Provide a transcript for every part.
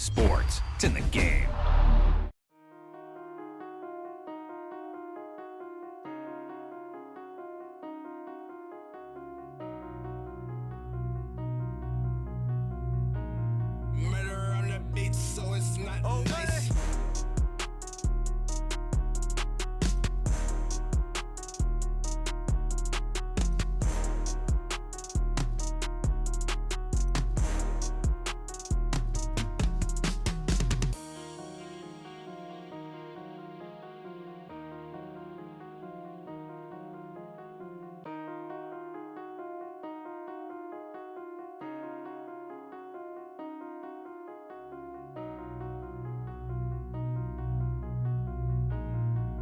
sports. It's in the game. Murder on the beat, so it's not nice.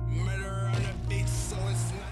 Murder on the beat, so it's not.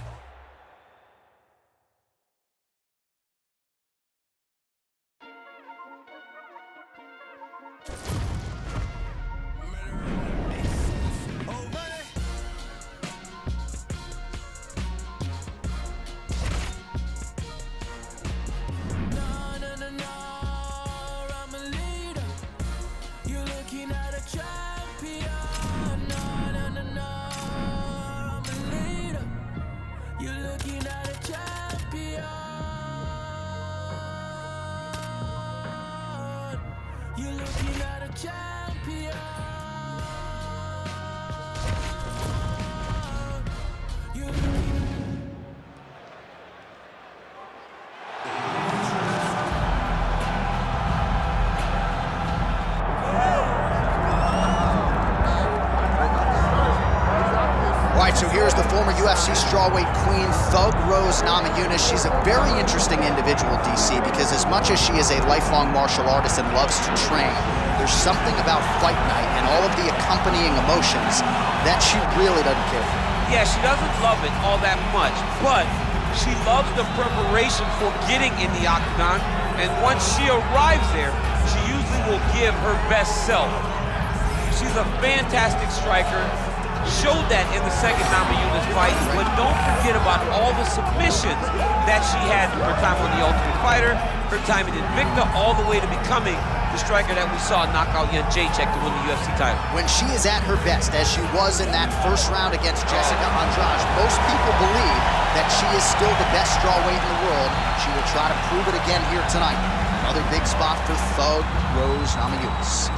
So here's the former UFC strawweight queen, Thug Rose Namajunas. She's a very interesting individual, DC, because as much as she is a lifelong martial artist and loves to train, there's something about fight night and all of the accompanying emotions that she really doesn't care for. Yeah, she doesn't love it all that much, but she loves the preparation for getting in the octagon, and once she arrives there, she usually will give her best self. She's a fantastic striker. Showed that in the second Namajunas fight, but don't forget about all the submissions that she had in her time on The Ultimate Fighter, her time in Invicta, all the way to becoming the striker that we saw knock out Jan Jacek to win the UFC title. When she is at her best, as she was in that first round against Jessica Andrade, most people believe that she is still the best strawweight in the world. She will try to prove it again here tonight. Another big spot for Thug Rose Namajunas.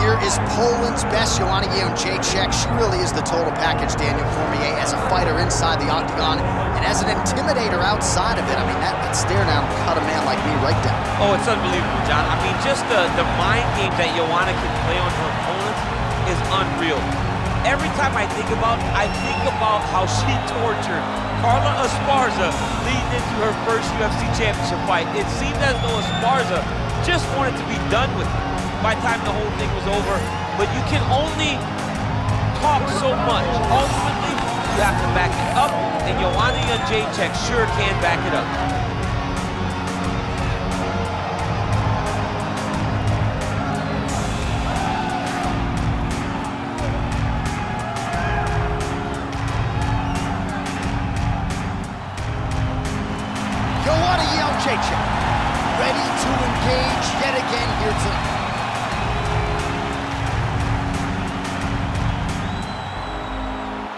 Here is Poland's best, Joanna Jędrzejczyk. She really is the total package, Daniel Cormier, as a fighter inside the octagon and as an intimidator outside of it. I mean, that stare down will cut a man like me right down. Oh, it's unbelievable, John. I mean, just the mind game that Joanna can play on her opponents is unreal. Every time I think about how she tortured Carla Esparza leading into her first UFC championship fight. It seemed as though Esparza just wanted to be done with it by the time the whole thing was over, but you can only talk so much. Ultimately, you have to back it up, and Joanna Jędrzejczyk sure can back it up. Joanna Jędrzejczyk, ready to engage yet again here tonight.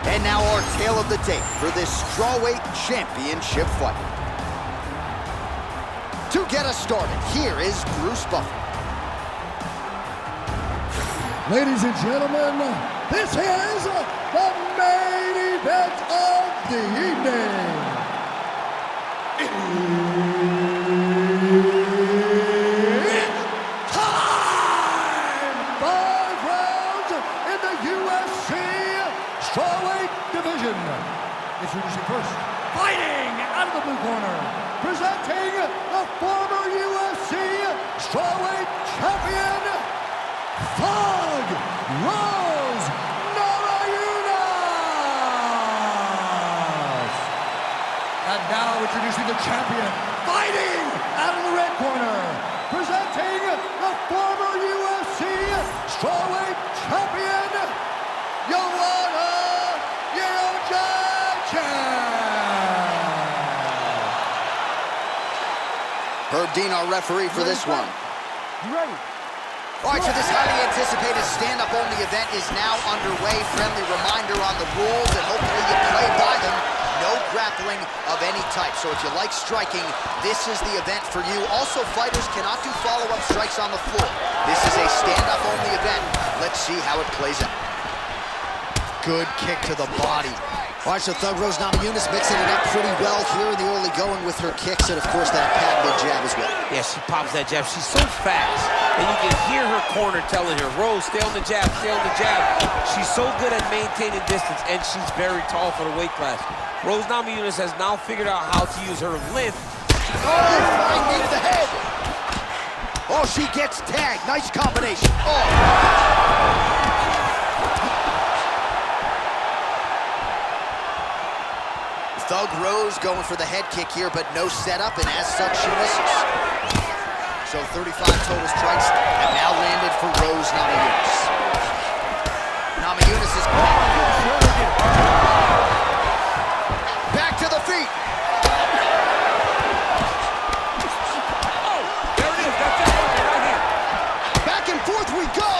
And now our tale of the tape for this strawweight championship fight. To get us started, here is Bruce Buffer. Ladies and gentlemen, this is the main event of the evening. It's time! 5 rounds in the UFC strawweight division. Introducing first, fighting out of the blue corner, presenting the former UFC strawweight champion, Thug Rose Namajunas. And now introducing the champion, fighting out of the red corner, presenting the former UFC strawweight champion, Herb Dean, our referee for this one. You ready? All right, so this highly anticipated stand-up only event is now underway. Friendly reminder on the rules, and hopefully you play by them. No grappling of any type. So if you like striking, this is the event for you. Also, fighters cannot do follow-up strikes on the floor. This is a stand-up only event. Let's see how it plays out. Good kick to the body. All right, so Thug Rose Namajunas mixing it up pretty well here in the early going with her kicks, and of course that patented jab as well. Yeah, she pops that jab. She's so fast, and you can hear her corner telling her, Rose, stay on the jab, stay on the jab. She's so good at maintaining distance, and she's very tall for the weight class. Rose Namajunas has now figured out how to use her length. Oh, flying knee to the head. Oh, she gets tagged. Nice combination. Oh. Thug Rose going for the head kick here, but no setup, and as such, she misses. So 35 total strikes have now landed for Rose Namajunas. Namajunas is back to the feet. Oh, there it is. That's it right here. Back and forth we go.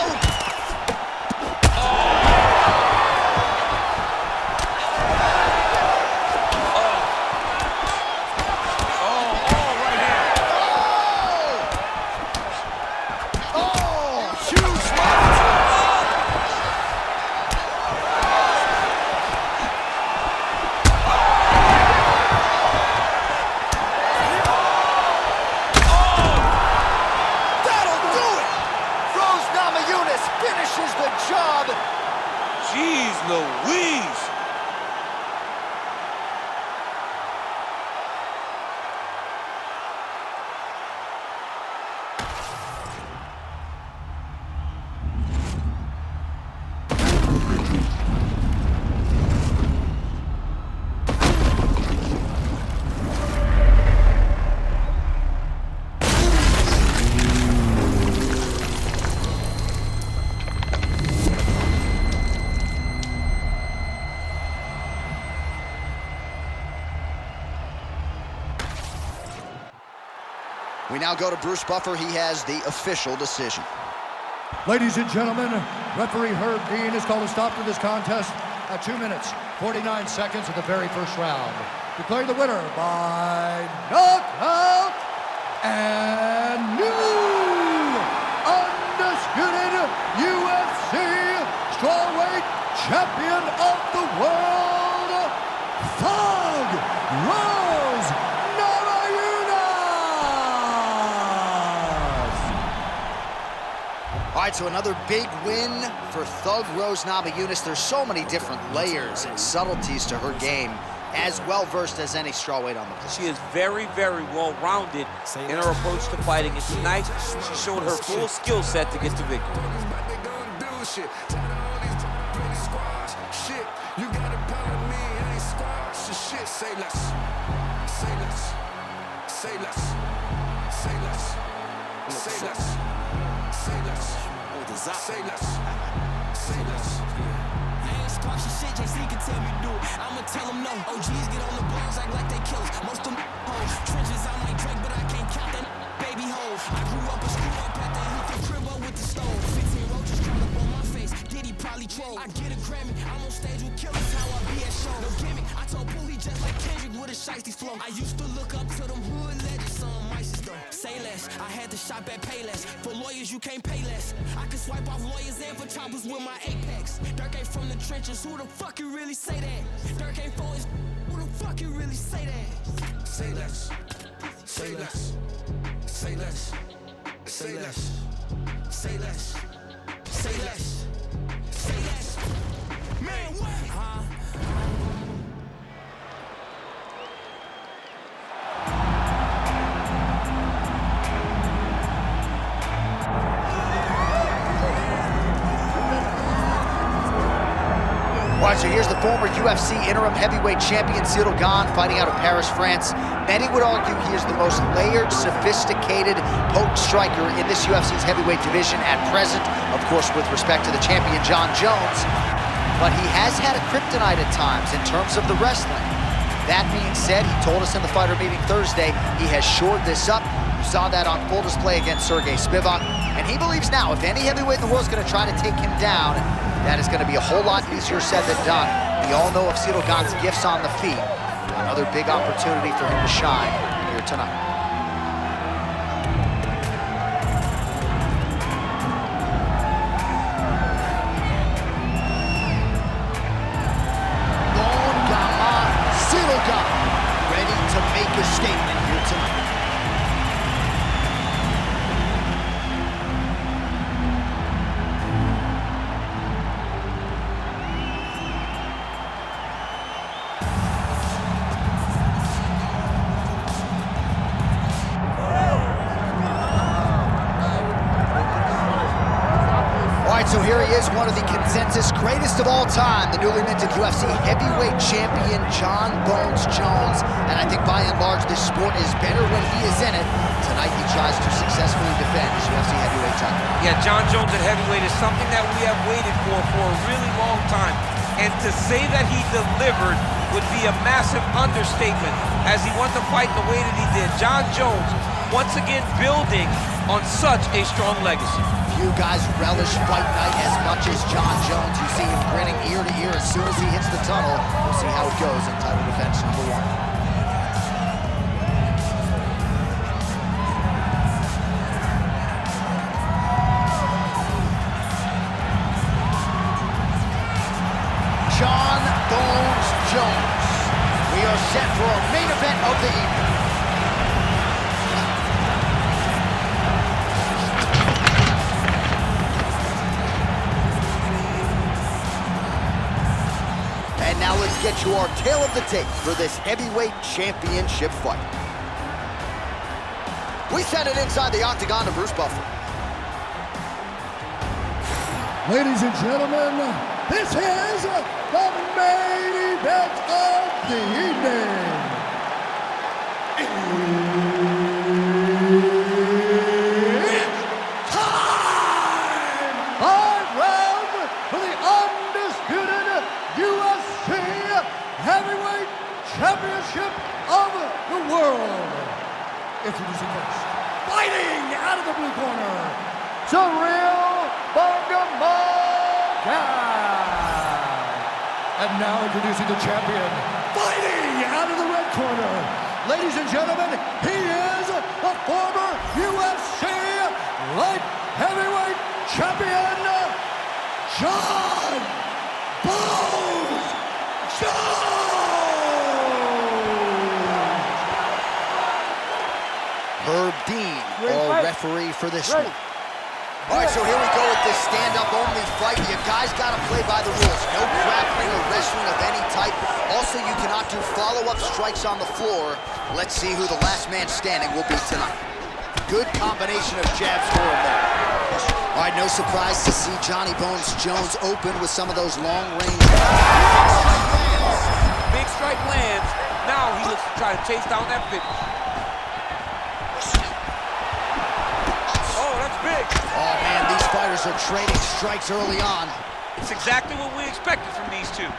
Finishes the job. Jeez Louise. We now go to Bruce Buffer. He has the official decision. Ladies and gentlemen, referee Herb Dean has called a stop to this contest at 2 minutes, 49 seconds of the very first round. Declaring the winner by knockout and new undisputed UFC strawweight champion of the world, Thug Rose Namajunas! All right, so another big win for Thug Rose Namajunas. There's so many different layers and subtleties to her game, as well-versed as any strawweight on the planet. She is very, very well-rounded in her approach to fighting, and tonight she showed her full skill set to get to victory. You got a problem with me, I ain't squash shit. Say less, say less, say less, say less, say less, say less, say less, say less. I ain't squash shit, JC can tell me do it. I'ma tell him no. OGs get on the blogs, act like they killers. Most of them hoes. Trenches, I might drink, but I can't count that baby hoes. I grew up and screwed up at the Hilton Cribbo with the stove. 15 roaches crawled up on my face. Diddy probably troll. I get a Grammy, I'm on stage with killers. How I be at show. No gimmick, I told Poolie just like Kendrick with a shiesty flow. I used to look up to them hood legends, some mices though. Say less, I had to shop at Payless. For lawyers, you can't pay less. I can swipe off lawyers and for choppers with my Apex. Dirk ain't from the trenches, who the fuck you really say that? Dirk ain't for his, who the fuck you really say that? Say less, say less, say less, say less, say less, say less, say less. Man, what? All right, so here's the former UFC interim heavyweight champion, Ciryl Gane, fighting out of Paris, France. Many would argue he is the most layered, sophisticated, potent striker in this UFC's heavyweight division at present, of course, with respect to the champion, Jon Jones. But he has had a kryptonite at times in terms of the wrestling. That being said, he told us in the fighter meeting Thursday, he has shored this up. You saw that on full display against Sergey Spivak, and he believes now if any heavyweight in the world is going to try to take him down, that is going to be a whole lot easier said than done. We all know of Ciryl Gane's gifts on the feet. Another big opportunity for him to shine here tonight. Ready to make a statement here tonight. So here he is, one of the consensus greatest of all time, the newly minted UFC heavyweight champion, Jon Bones Jones. And I think by and large, this sport is better when he is in it. Tonight, he tries to successfully defend his UFC heavyweight title. Yeah, Jon Jones at heavyweight is something that we have waited for a really long time. And to say that he delivered would be a massive understatement as he won the fight the way that he did. Jon Jones, once again, building on such a strong legacy. Few guys relish fight night as much as Jon Jones. You see him grinning ear to ear as soon as he hits the tunnel. We'll see how it goes in title defense number 1. Jon Bones Jones. We are set for our main event of the evening. And now let's get to our tale of the tape for this heavyweight championship fight. We send it inside the octagon to Bruce Buffer. Ladies and gentlemen, this is the main event of the evening. It's time! 5 rounds for the undisputed UFC Heavyweight Championship of the world. Introducing first, fighting out of the blue corner, Ciryl Bangamaka. And now introducing the champion, fighting out of the red corner. Ladies and gentlemen, he is the former UFC light heavyweight champion, Jon Bones Jones. Herb Dean, our referee for this one. All right, so here we go with this stand-up only fight. You guys got to play by the rules. No grappling or wrestling of any type. Also, you cannot do follow-up strikes on the floor. Let's see who the last man standing will be tonight. Good combination of jabs for him there. All right, no surprise to see Johnny Bones Jones open with some of those long-range. Big strike lands. Now he looks to try to chase down that finish. Oh, that's big. Oh, man, these fighters are trading strikes early on. It's exactly what we expected from these two.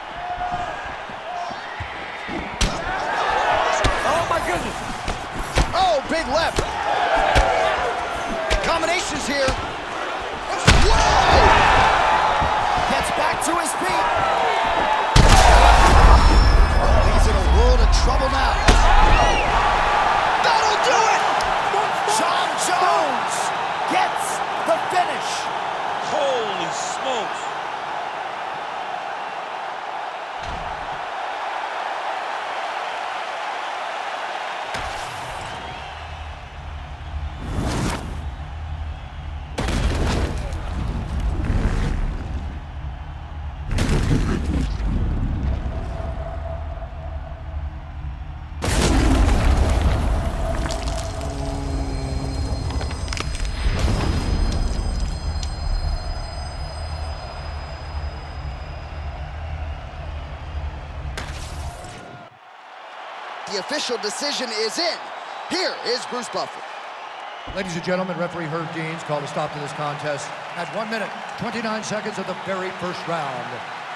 Oh, my goodness. Oh, big left. Combinations here. Whoa! Gets back to his feet. He's in a world of trouble now. That'll do it! Jon Jones gets the finish. Holy smokes. The official decision is in. Here is Bruce Buffer. Ladies and gentlemen, referee Herb Dean's called a stop to this contest at 1 minute, 29 seconds of the very first round.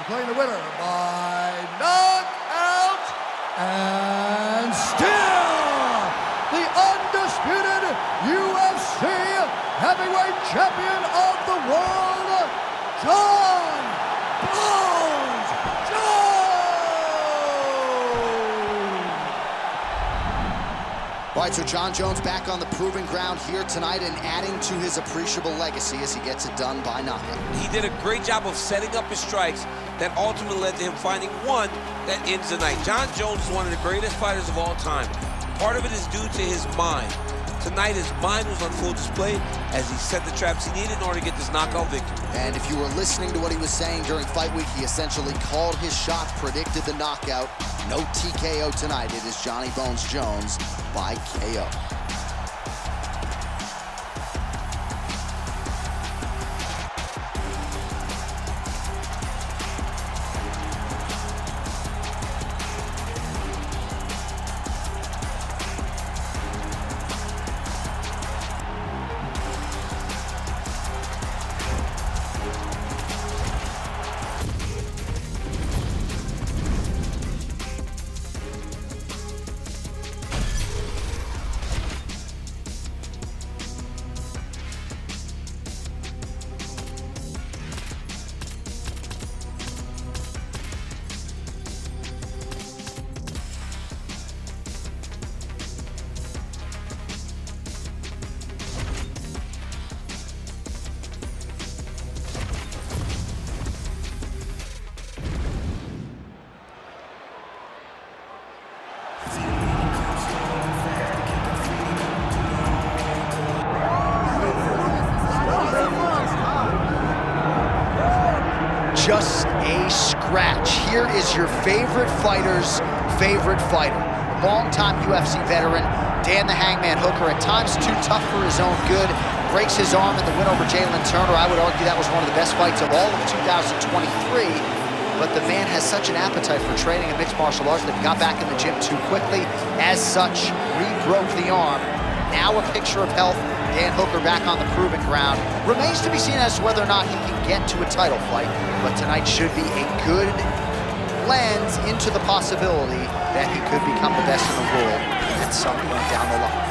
Declaring the winner by knockout and still the undisputed heavyweight champion of the world, Jon Bones Jones! All right, so Jon Jones back on the proving ground here tonight and adding to his appreciable legacy as he gets it done by knockout. He did a great job of setting up his strikes that ultimately led to him finding one that ends the night. Jon Jones is one of the greatest fighters of all time. Part of it is due to his mind. Tonight, his mind was on full display as he set the traps he needed in order to get this knockout victory. And if you were listening to what he was saying during fight week, he essentially called his shot, predicted the knockout. No TKO tonight. It is Johnny Bones Jones by KO. Just a scratch. Here is your favorite fighter's favorite fighter. Longtime UFC veteran, Dan the Hangman Hooker, at times too tough for his own good. Breaks his arm in the win over Jalen Turner. I would argue that was one of the best fights of all of 2023. But the man has such an appetite for training in mixed martial arts that he got back in the gym too quickly. As such, re-broke the arm. Now a picture of health. Dan Hooker back on the proving ground. Remains to be seen as to whether or not he can get to a title fight, but tonight should be a good lens into the possibility that he could become the best in the world at some point down the line.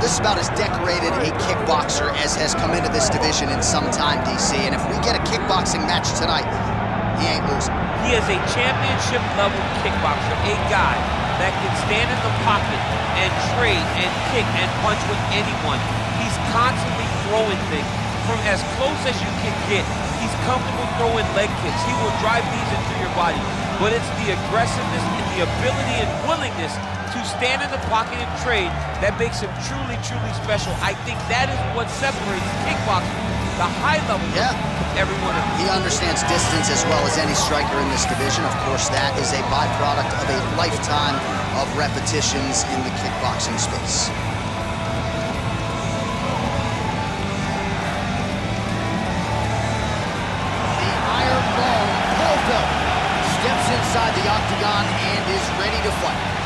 This is about as decorated a kickboxer as has come into this division in some time, DC. And if we get a kickboxing match tonight, he ain't losing. He is a championship-level kickboxer, a guy that can stand in the pocket and trade and kick and punch with anyone. He's constantly throwing things from as close as you can get. He's comfortable throwing leg kicks. He will drive these into your body. But it's the aggressiveness and the ability and willingness to stand in the pocket and trade that makes him truly, truly special. I think that is what separates kickboxing, the high level, from everyone else. He understands distance as well as any striker in this division. Of course, that is a byproduct of a lifetime of repetitions in the kickboxing space. The Iron Bone, Volko, steps inside the octagon and is ready to fight.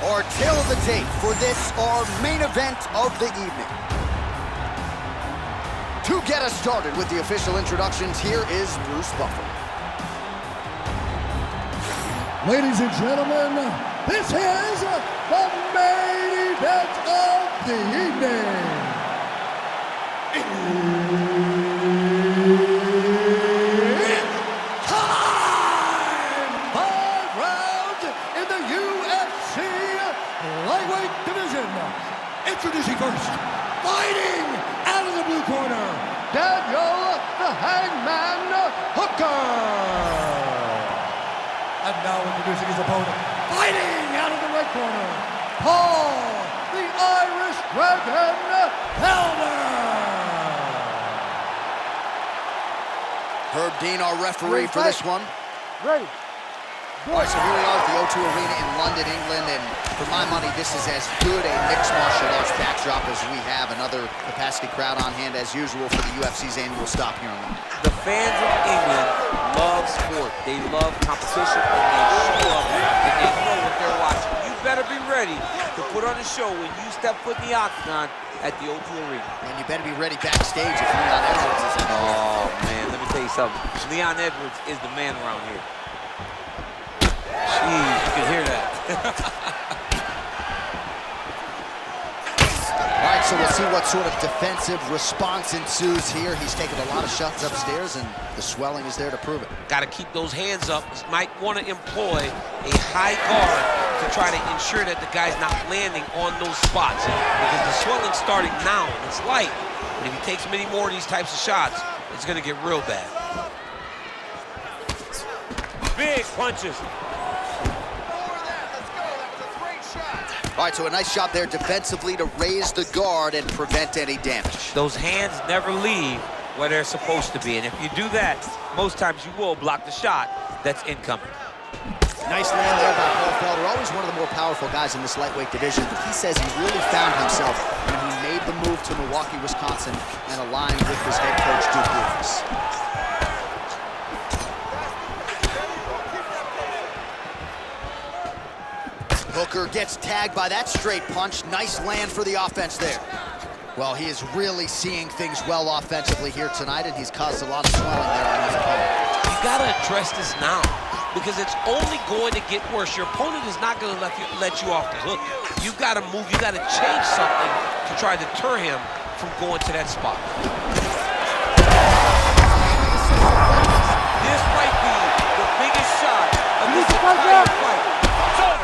Our tale of the tape for this, our main event of the evening. To get us started with the official introductions, here is Bruce Buffer. Ladies and gentlemen, this is the main event of the evening. It's time! 5 rounds in the UFC lightweight division. Introducing first, fighting out of the blue corner, Daniel the Hangman Hooker. And now introducing his opponent, fighting out of the red corner, Paul the Irish Dragon Helder. Herb Dean, our referee for this one. Ready. All right, so here we are at the O2 Arena in London, England, and for my money, this is as good a mixed martial arts backdrop as we have. Another capacity crowd on hand, as usual, for the UFC's annual stop here in London. The fans of England love sport. They love competition, and they show up, and they know what they're watching. You better be ready to put on a show when you step foot in the octagon at the O2 Arena. And you better be ready backstage if Leon Edwards is in there. Oh, man, let me tell you something. Leon Edwards is the man around here. Jeez, you can hear that. All right, so we'll see what sort of defensive response ensues here. He's taken a lot of shots upstairs, and the swelling is there to prove it. Got to keep those hands up. Might want to employ a high guard to try to ensure that the guy's not landing on those spots, because the swelling's starting now. It's light, but if he takes many more of these types of shots, it's going to get real bad. Big punches. All right, so a nice job there defensively to raise the guard and prevent any damage. Those hands never leave where they're supposed to be, and if you do that, most times you will block the shot that's incoming. Nice land there by Paul Felder, always one of the more powerful guys in this lightweight division, but he says he really found himself when he made the move to Milwaukee, Wisconsin, and aligned with his head coach, Duke Roufus. Hooker gets tagged by that straight punch. Nice land for the offense there. Well, he is really seeing things well offensively here tonight, and he's caused a lot of swelling there on his opponent. You gotta address this now, because it's only going to get worse. Your opponent is not gonna let you off the hook. You gotta move, you gotta change something to try to deter him from going to that spot. This might be the biggest shot of this entire fight. It's over.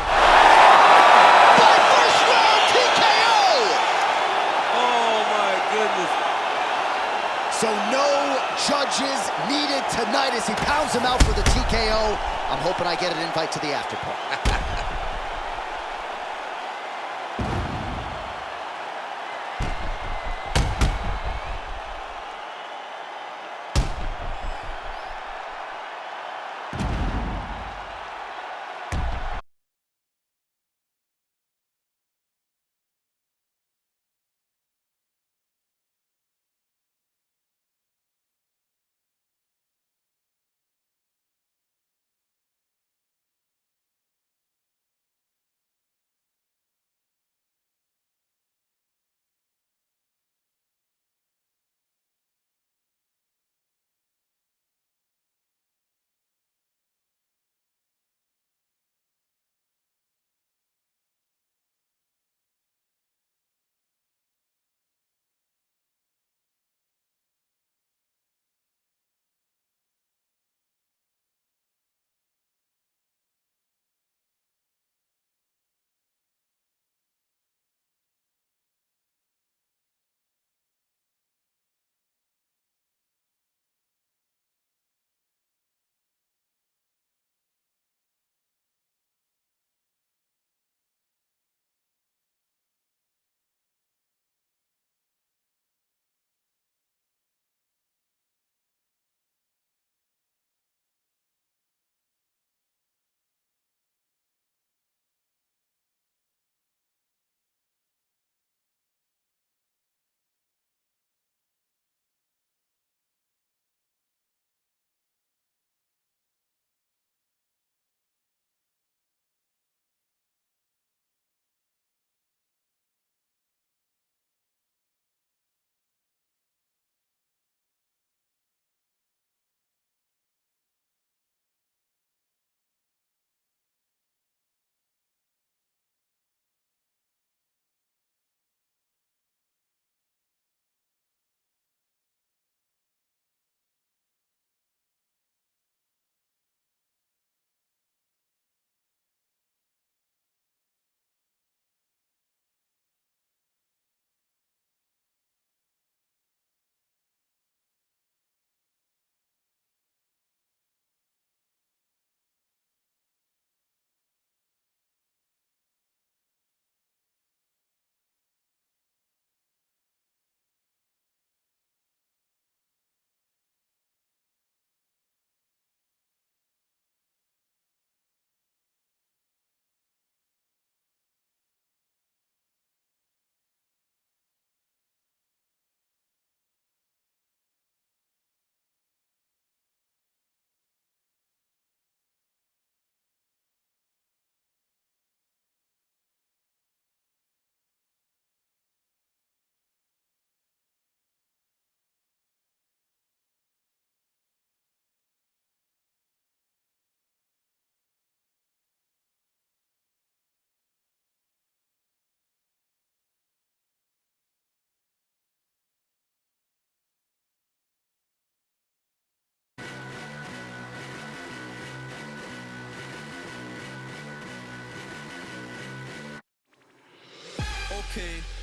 So no judges needed tonight as he pounds him out for the TKO. I'm hoping I get an invite to the after party.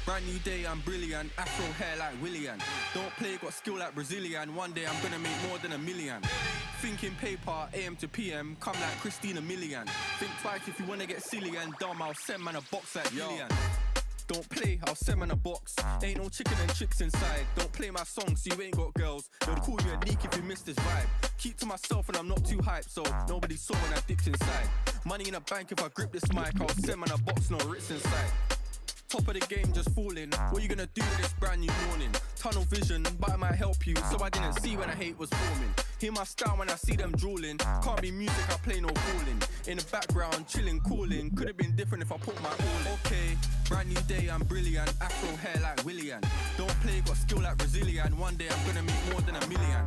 brand new day, I'm brilliant. Afro hair like Willian. Don't play, got skill like Brazilian. One day I'm gonna make more than $1 million. Thinking paper, AM to PM, come like Christina Milian. Think twice if you wanna get silly and dumb, I'll send man a box like Gillian. Don't play, I'll send man a box. Ain't no chicken and chips inside. Don't play my song so you ain't got girls. They'll call you a leak if you miss this vibe. Keep to myself and I'm not too hyped, so nobody saw when I dipped inside. Money in a bank if I grip this mic, I'll send man a box, no Ritz inside. Top of the game, just falling. What you gonna do with this brand new morning? Tunnel vision, but it might help you, so I didn't see when the hate was forming. Hear my style when I see them drooling. Can't be music, I play no falling. In the background, chilling, cooling. Could've been different if I put my all in. Okay, brand new day, I'm brilliant. Afro hair like Willian. Don't play, got skill like Brazilian. One day I'm gonna make more than $1 million.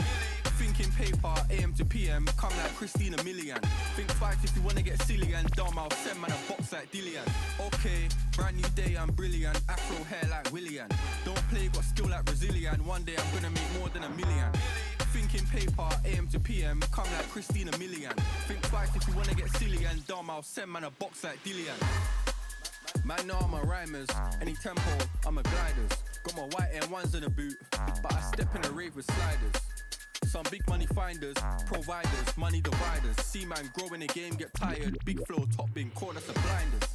Thinking paper, AM to PM, come like Christina Milian. Think twice if you wanna get silly and dumb, I'll send man a box like Dillian. Okay, brand new day, I'm brilliant. Afro hair like Willian. Don't play, got skill like Brazilian. One day I'm gonna make more than $1 million. Thinking paper, AM to PM, come like Christina Milian. Think twice if you wanna get silly and dumb, I'll send man a box like Dillian. Man, know I'm a rhymers, any tempo, I'm a gliders. Got my white Air Ones in the boot, but I step in a rave with sliders. Some big money finders, providers, money dividers. See man grow in the game, get tired. Big flow, top bin, call us the blinders.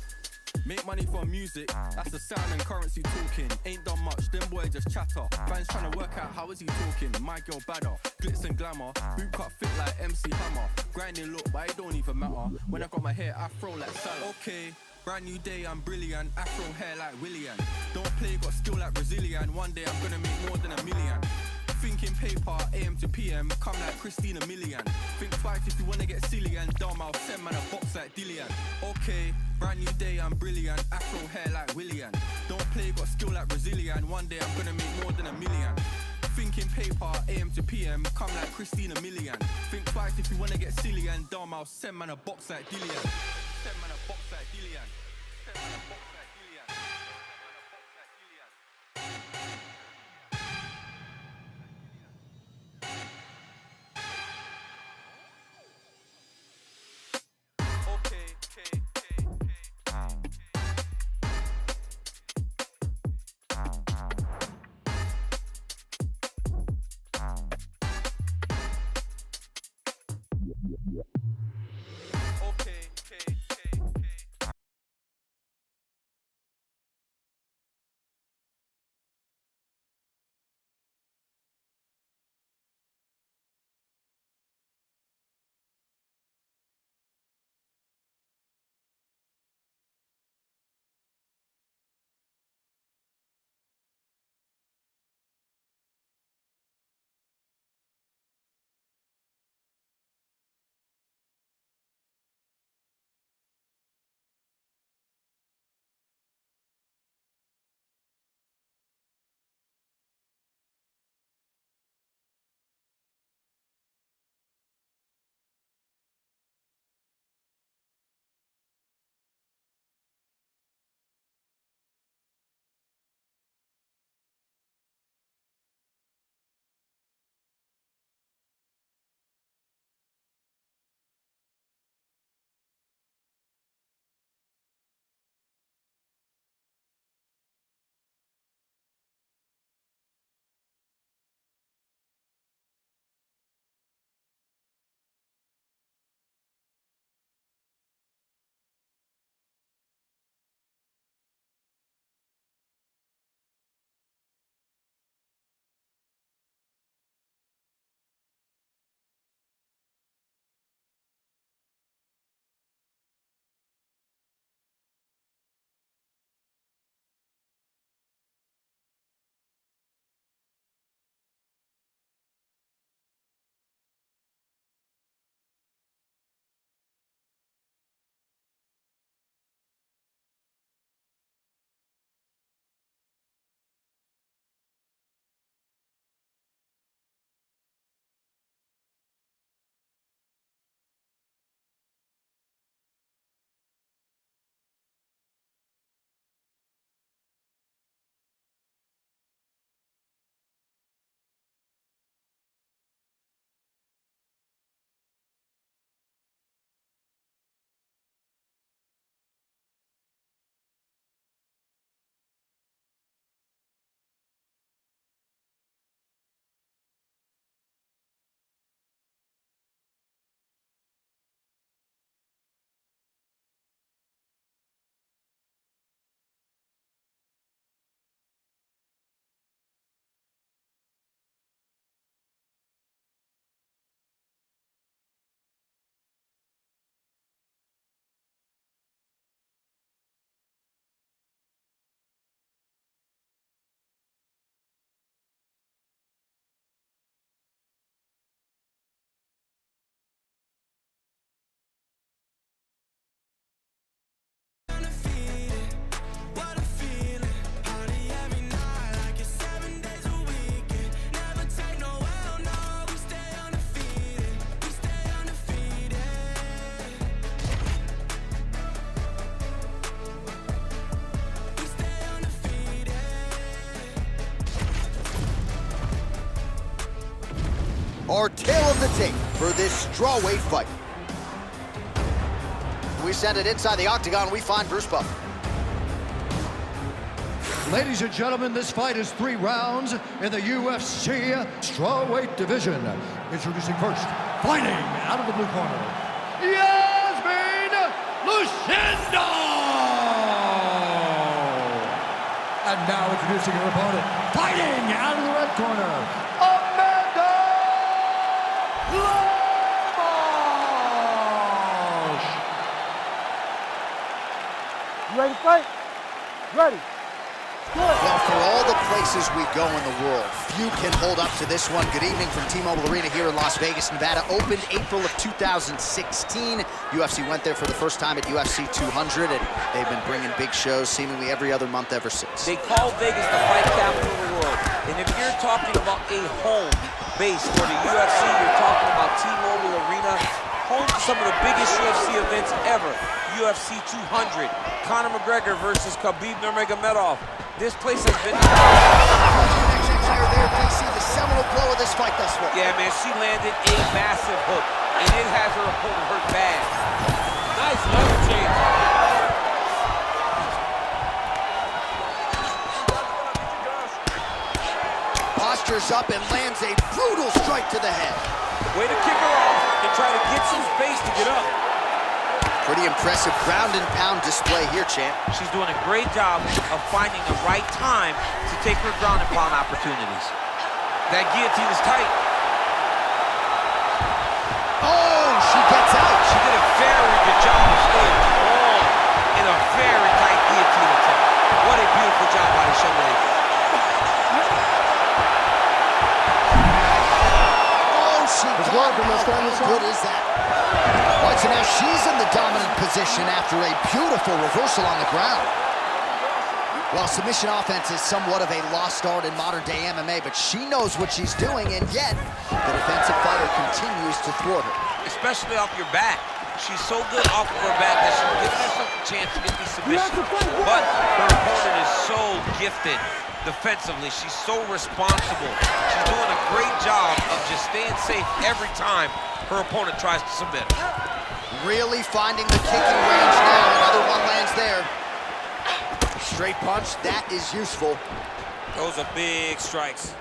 Make money from music, that's the sound and currency talking. Ain't done much, them boys just chatter. Fans trying to work out how is he talking. My girl badder, glitz and glamour. Boot cut fit like MC Hammer. Grinding look, but it don't even matter. When I got my hair afro like salad. Okay, brand new day, I'm brilliant. Afro hair like Willian. Don't play, got skill like Brazilian. One day I'm gonna make more than $1 million. Thinking paper, AM to PM, come like Christina Milian. Think twice if you wanna get silly and dumb, I'll send man a box like Dillian. Okay, brand new day, I'm brilliant. Afro hair like Willian. Don't play, got skill like Brazilian. One day I'm gonna make more than $1 million. Thinking paper, AM to PM, come like Christina Milian. Think twice if you wanna get silly and dumb, I'll send man a box like Dillian. Send man a box like Dillian. Send man a box like Dillian. our tale of the tape for this strawweight fight. We send it inside the octagon, we find Bruce Buffer. Ladies and gentlemen, this fight is 3 rounds in the UFC strawweight division. Introducing first, fighting out of the blue corner, Yasmin Lucindo! And now introducing her opponent, fighting out of the red corner, Amanda Lemos! You ready to fight? Ready. Well, for all the places we go in the world, few can hold up to this one. Good evening from T-Mobile Arena here in Las Vegas, Nevada. Opened April of 2016. UFC went there for the first time at UFC 200, and they've been bringing big shows seemingly every other month ever since. They call Vegas the fight capital of the world. And if you're talking about a home base for the UFC, you're talking about T-Mobile Arena, home to some of the biggest UFC events ever. UFC 200, Conor McGregor versus Khabib Nurmagomedov. This place has been... Connection here there, DC, the seminal blow of this fight thus far. Yeah, man, she landed a massive hook, and it has her opponent hurt bad. Nice level change. Postures up and lands a brutal strike to the head. Way to kick her off and try to get some space to get up. Pretty impressive ground and pound display here, champ. She's doing a great job of finding the right time to take her ground and pound opportunities. That guillotine is tight. Oh, she gets out. She did a very good job of staying long in a very tight guillotine attack. What a beautiful job by the young lady. Oh, she got out. How good is that? All right, so now she's in the dominant position after a beautiful reversal on the ground. Well, submission offense is somewhat of a lost art in modern-day MMA, but she knows what she's doing, and yet the defensive fighter continues to thwart her. Especially off your back. She's so good off of her back that she's giving herself a chance to get these submissions. But her opponent is so gifted defensively. She's so responsible. She's doing a great job of just staying safe every time her opponent tries to submit her. Really finding the kicking range now. Another one lands there. Straight punch, that is useful. Those are big strikes.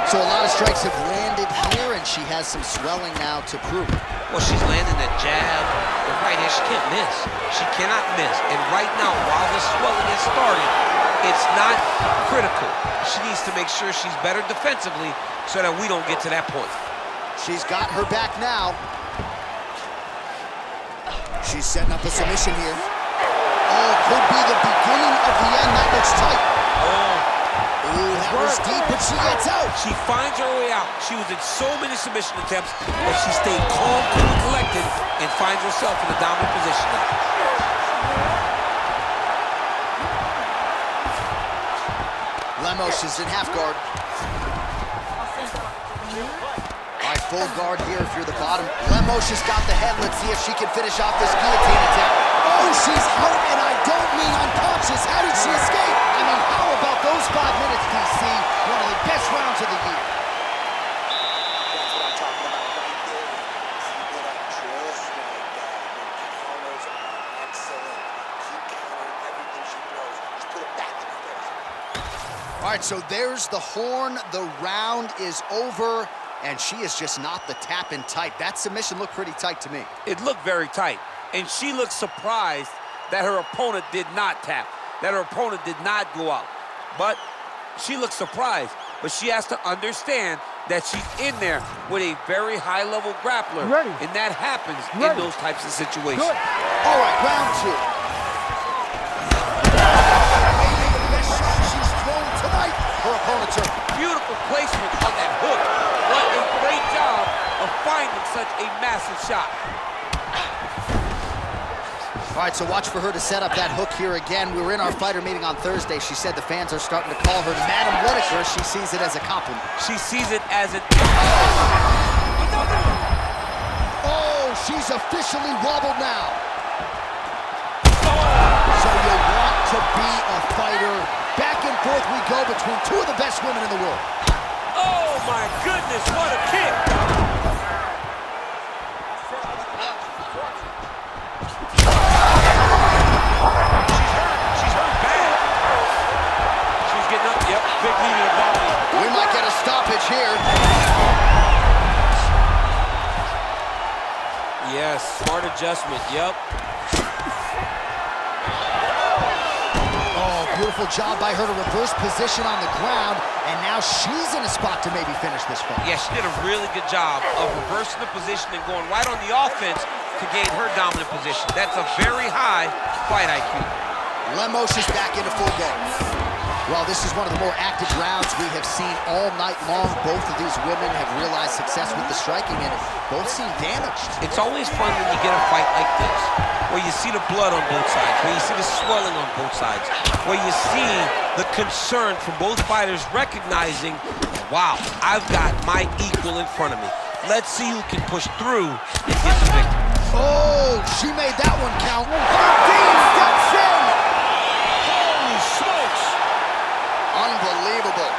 So a lot of strikes have landed here, and she has some swelling now to prove it. Well, she's landing that jab, the right hand. She can't miss. She cannot miss. And right now, while the swelling has started, it's not critical. She needs to make sure she's better defensively so that we don't get to that point. She's got her back now. She's setting up a submission here. Oh, could be the beginning of the end. That looks tight. Ooh, that was deep, but she gets out. She finds her way out. She was in so many submission attempts, but she stayed calm, cool, and collected, and finds herself in a dominant position now. Lemos is in half guard. All right, full guard here if you're the bottom. Lemos has got the head. Let's see if she can finish off this guillotine attack. Oh, she's hurt, and I don't mean unconscious. How did she escape? I mean, how about those 5 minutes, DC? One of the best rounds of the year. That's what I'm talking about right there. Keep it up just like that. The counters are excellent. Keep countering everything she throws. Just put it back in her face. All right, so there's the horn. The round is over, and she is just not the tapping type. That submission looked pretty tight to me. It looked very tight, and she looked surprised that her opponent did not tap, that her opponent did not go out. But she looked surprised, but she has to understand that she's in there with a very high-level grappler, and that happens in those types of situations. Good. All right, round 2. Maybe the best shot she's thrown tonight. Her opponent's hurt. Beautiful placement on that hook. What a great job of finding such a massive shot. All right, so watch for her to set up that hook here again. We were in our fighter meeting on Thursday. She said the fans are starting to call her Madam Whitaker. She sees it as a compliment. She sees it as an... Oh, she's officially wobbled now. So you want to be a fighter. Back and forth we go between two of the best women in the world. Oh, my goodness, what a kick! She's hurt bad. She's getting up, yep, big knee to the body. We might get a stoppage here. Yes, smart adjustment, yep. Oh, beautiful job by her to reverse position on the ground, and now she's in a spot to maybe finish this fight. Yeah, she did a really good job of reversing the position and going right on the offense to gain her dominant position. That's a very high fight IQ. Lemos is back into full go. Well, this is one of the more active rounds we have seen all night long. Both of these women have realized success with the striking, and both seem damaged. It's always fun when you get a fight like this, where you see the blood on both sides, where you see the swelling on both sides, where you see the concern from both fighters recognizing, wow, I've got my equal in front of me. Let's see who can push through and get the victory. Oh, she made that one count. Dean steps in. Holy smokes! Unbelievable.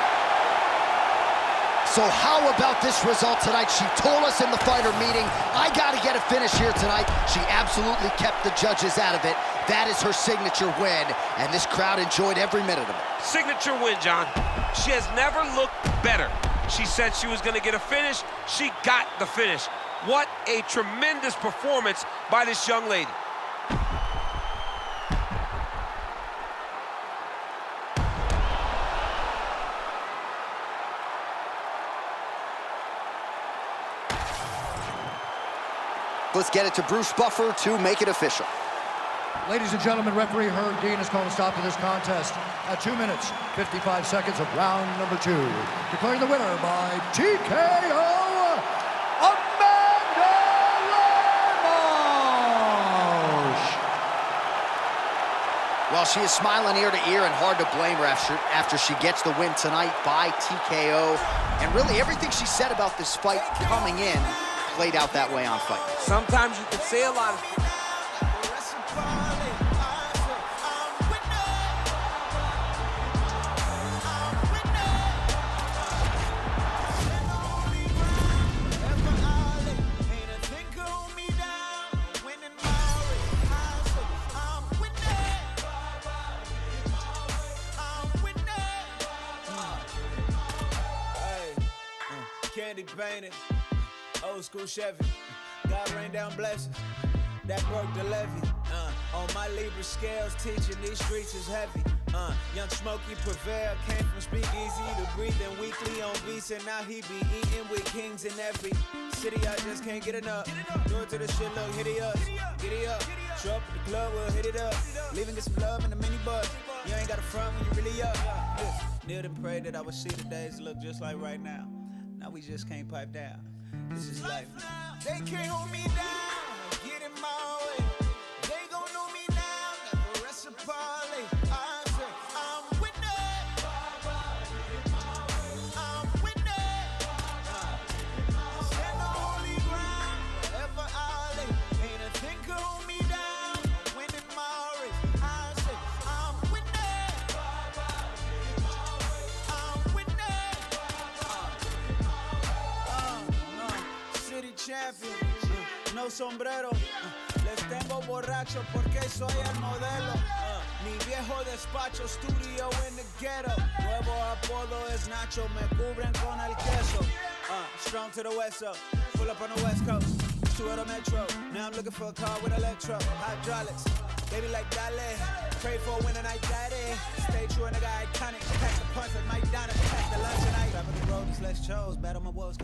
So how about this result tonight? She told us in the fighter meeting, I got to get a finish here tonight. She absolutely kept the judges out of it. That is her signature win, and this crowd enjoyed every minute of it. Signature win, John. She has never looked better. She said she was going to get a finish. She got the finish. What a tremendous performance by this young lady. Let's get it to Bruce Buffer to make it official. Ladies and gentlemen, referee Herb Dean has called a stop to this contest at 2 minutes, 55 seconds of round number 2. Declaring the winner by TKO, Amanda Lemos. Well, she is smiling ear to ear, and hard to blame her after she gets the win tonight by TKO. And really everything she said about this fight coming in played out that way on fight. Sometimes you can say a lot of things. Candy painted, old school Chevy. God rain down blessings, that broke the levee. On my Libra scales, teaching these streets is heavy. Young Smokey Prevail came from speakeasy to breathing weekly on beats, and now he be eating with kings in every city. I just can't get enough. Do it to the shit, look, hit it up, get it up. Show up at the club, we'll hit it up. Leaving get some love in the minibus. You ain't got a front when you really up. Kneeled and prayed that I would see the days look just like right now. Now we just can't pipe down. This is life now. They can't hold me down. Get in my way. They gon' know me now. Never rest a parley. I say I'm winning. I'm winning. Stand on holy ground. Wherever I lay. Ain't a thing can hold me down. Winning my race. I say I'm winning. I'm winning. City champion, no sombrero. Les tengo borracho porque soy el modelo. Mi viejo despacho, studio in the ghetto. Nuevo apodo es Nacho, me cubren con el queso. Strong to the west, so pull up on the west coast. To the metro. Now I'm looking for a car with electro, hydraulics. Baby like Dale, pray for a winner night daddy. Stay true and I got iconic. Pack the punch like Mike Donna, pack the lunch tonight. Top of the road is less chose, battle my woes.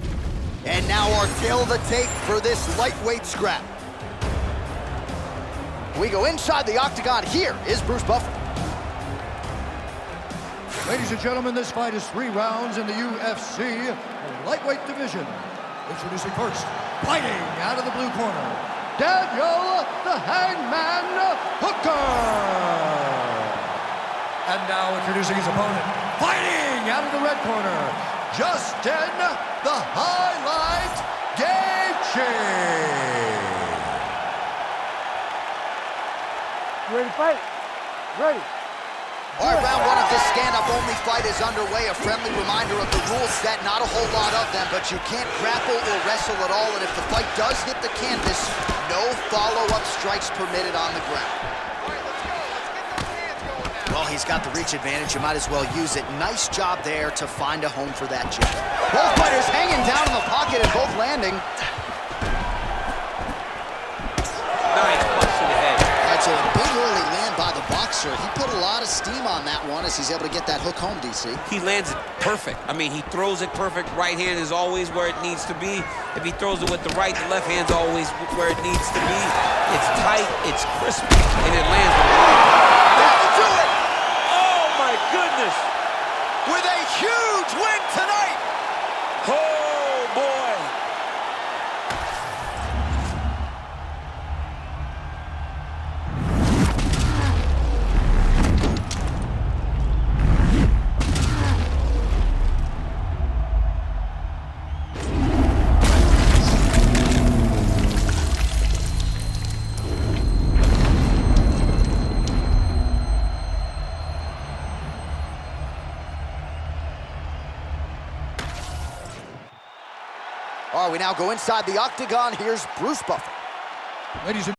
And now our tail of the tape for this lightweight scrap. We go inside the octagon. Here is Bruce Buffer. Ladies and gentlemen, this fight is 3 rounds in the UFC lightweight division. Introducing first, fighting out of the blue corner, Daniel the Hangman Hooker. And now introducing his opponent, fighting out of the red corner, Justin the Highlight Gaethje. You ready to fight? Ready. All right, round one of this stand-up only fight is underway. A friendly reminder of the rules set, not a whole lot of them, but you can't grapple or wrestle at all, and if the fight does hit the canvas, no follow-up strikes permitted on the ground. All right, let's go. Let's get those hands going now. Well, he's got the reach advantage. You might as well use it. Nice job there to find a home for that jab. Both fighters hanging down in the pocket and both landing. Nice punch to the head. That's a big early land by the boxer. He put a lot of steam on that one as he's able to get that hook home, DC. He lands it perfect. I mean, he throws it perfect. Right hand is always where it needs to be. If he throws it with the right, the left hand's always where it needs to be. It's tight, it's crisp, and it lands with the right. That'll do it! Oh, my goodness! With a huge win tonight! Oh, boy! All right, we now go inside the octagon. Here's Bruce Buffer. Ladies and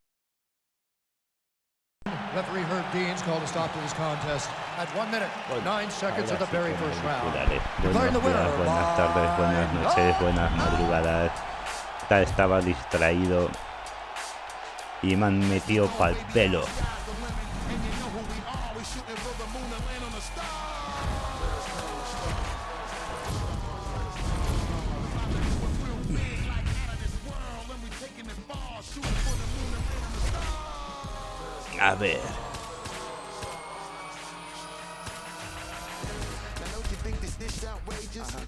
referee Herb Deans called a stop to this contest at 1 minute, 9 seconds of the very first round. Declaring the winner Buenas tardes, buenas noches, buenas madrugadas. Estaba distraído y me han metido pa'l pelo. A ver.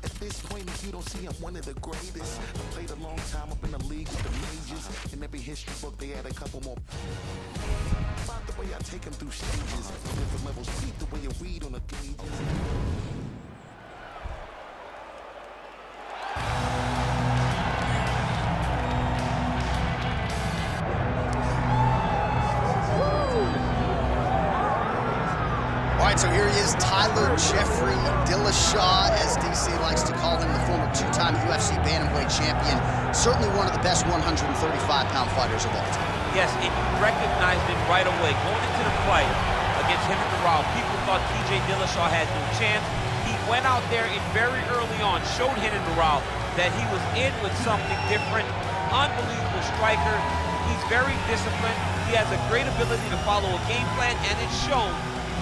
At this point, if you don't see I'm one of the greatest. I played a long time up in the league with the majors. In every history book, they had a couple more. About the way I take them through stages. Different levels, beat the way you read on the gauges. All right, so here he is, Tyler Jeffrey Dillashaw, as DC likes to call him, the former two-time UFC bantamweight champion. Certainly one of the best 135-pound fighters of all time. Yes, and you recognized it right away. Going into the fight against Renan Barão, people thought TJ Dillashaw had no chance. He went out there and very early on showed Renan Barão that he was in with something different. Unbelievable striker. He's very disciplined. He has a great ability to follow a game plan, and it's shown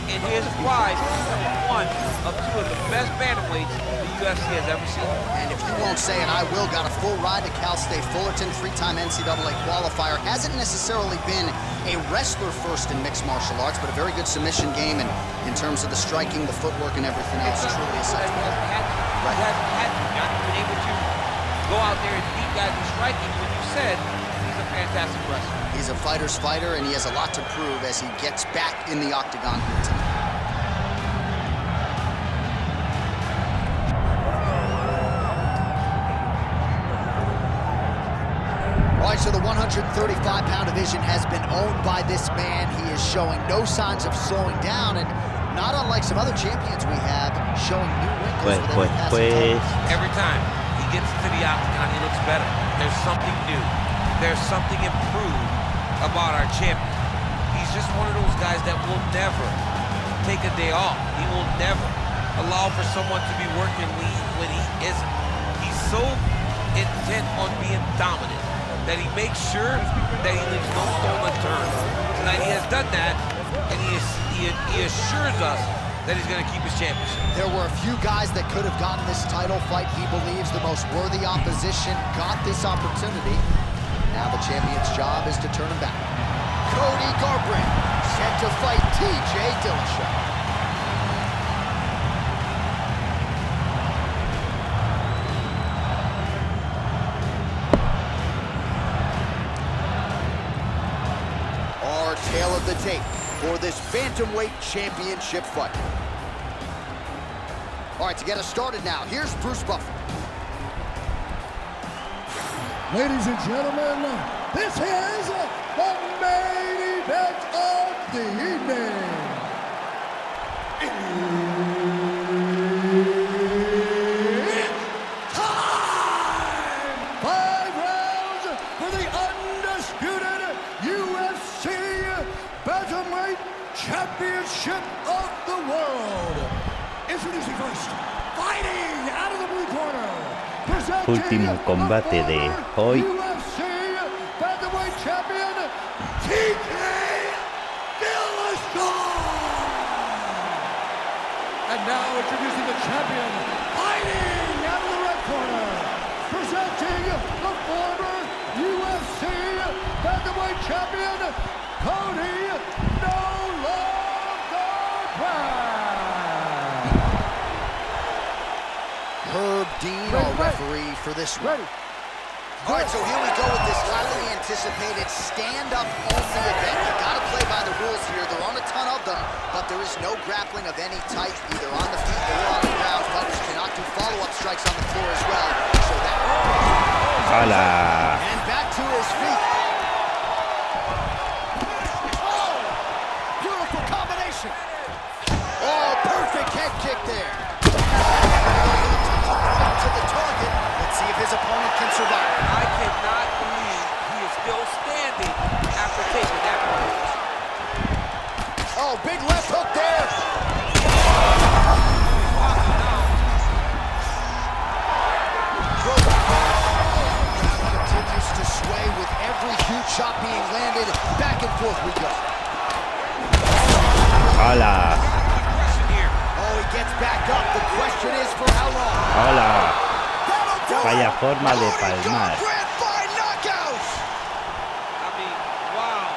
in his rise to one of two of the best bantamweights the UFC has ever seen. And if you won't say it, I will. Got a full ride to Cal State Fullerton, three-time NCAA qualifier. Hasn't necessarily been a wrestler first in mixed martial arts, but a very good submission game, and in terms of the striking, the footwork, and everything else, truly a sight to behold. He hasn't been able to go out there and beat guys in striking when you said he's a fantastic wrestler. He's a fighter's fighter, and he has a lot to prove as he gets back in the octagon here tonight. All right, so the 135-pound division has been owned by this man. He is showing no signs of slowing down, and not unlike some other champions we have, showing new wrinkles with every passing time. Every time he gets to the octagon, he looks better. There's something new. There's something improved about our champion. He's just one of those guys that will never take a day off. He will never allow for someone to be working when he isn't. He's so intent on being dominant that he makes sure that he leaves no stone unturned. Tonight he has done that, and he assures us that he's going to keep his championship. There were a few guys that could have gotten this title fight. He believes the most worthy opposition got this opportunity. Now the champion's job is to turn him back. Cody Garbrandt set to fight TJ Dillashaw. Our tale of the tape for this bantamweight championship fight. All right, to get us started now, here's Bruce Buffer. Ladies and gentlemen, this is the main event of the evening. the undisputed UFC Bantamweight Championship of the World. Introducing first, fighting out of the blue corner. Último combate de hoy. UFC Bantamweight Champion TJ Dillashaw. And now introducing the champion, fighting out of the red corner, presenting the former UFC Bantamweight Champion, Cody No Love Garbrandt. Herb Dean, our referee for this one. Ready. All right, so here we go with this highly anticipated stand-up only event. You gotta play by the rules here. There aren't a ton of them, but there is no grappling of any type, either on the feet or on the ground. Fighters cannot do follow-up strikes on the floor as well. So that... Hola. And back to his feet. Oh! Beautiful combination. Oh, perfect head kick there. To the target. Let's see if his opponent can survive. I cannot believe he is still standing after taking that punch. Oh, big left hook there. Continues to sway with every huge shot being landed. Back and forth we go. Hola. Oh, he gets back up. The question is for how long? Hola. Vaya forma de palmar. I mean, wow.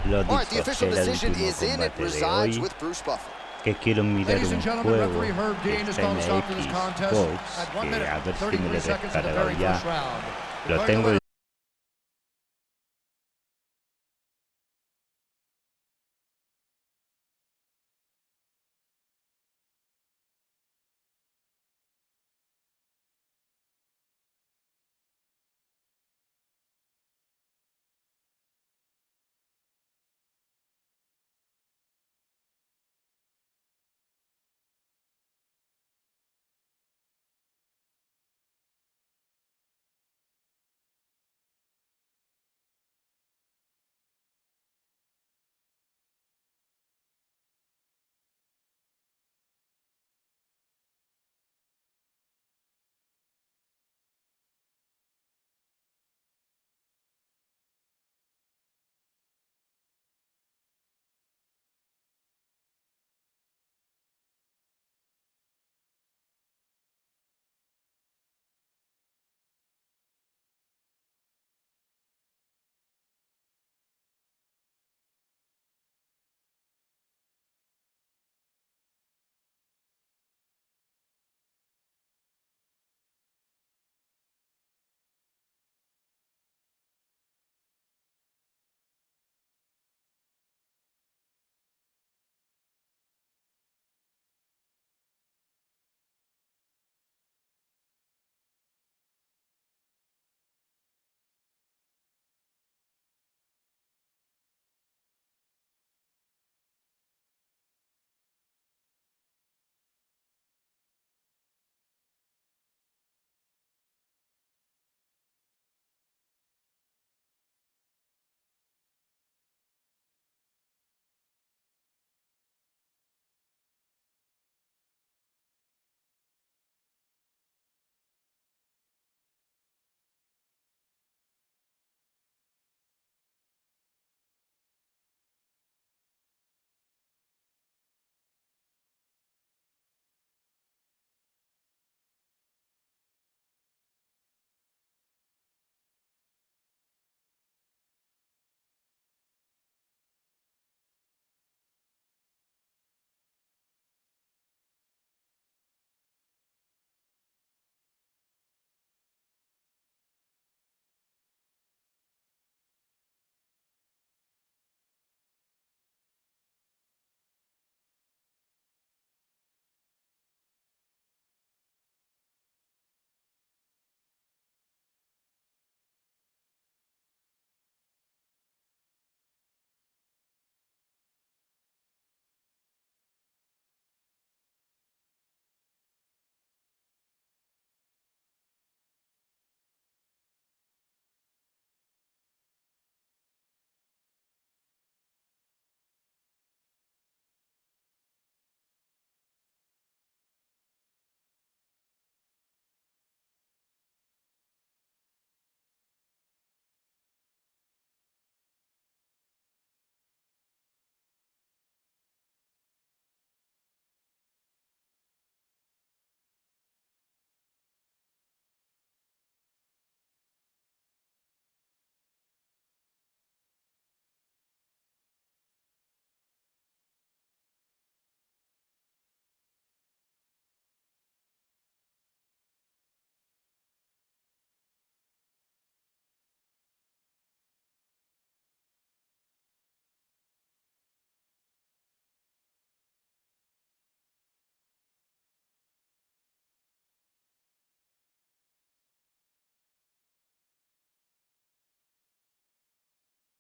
Lo All right, the dicho, official será el decision último is in. It combate de resides hoy. with Bruce Buffer. Que quiero mirar Ladies un and gentlemen, juego referee Herb que Dean has está called en a stop to this Xbox, contest at 1 que minute, a ver si me 33 lo he seconds of the descargado very ya. first round. Lo tengo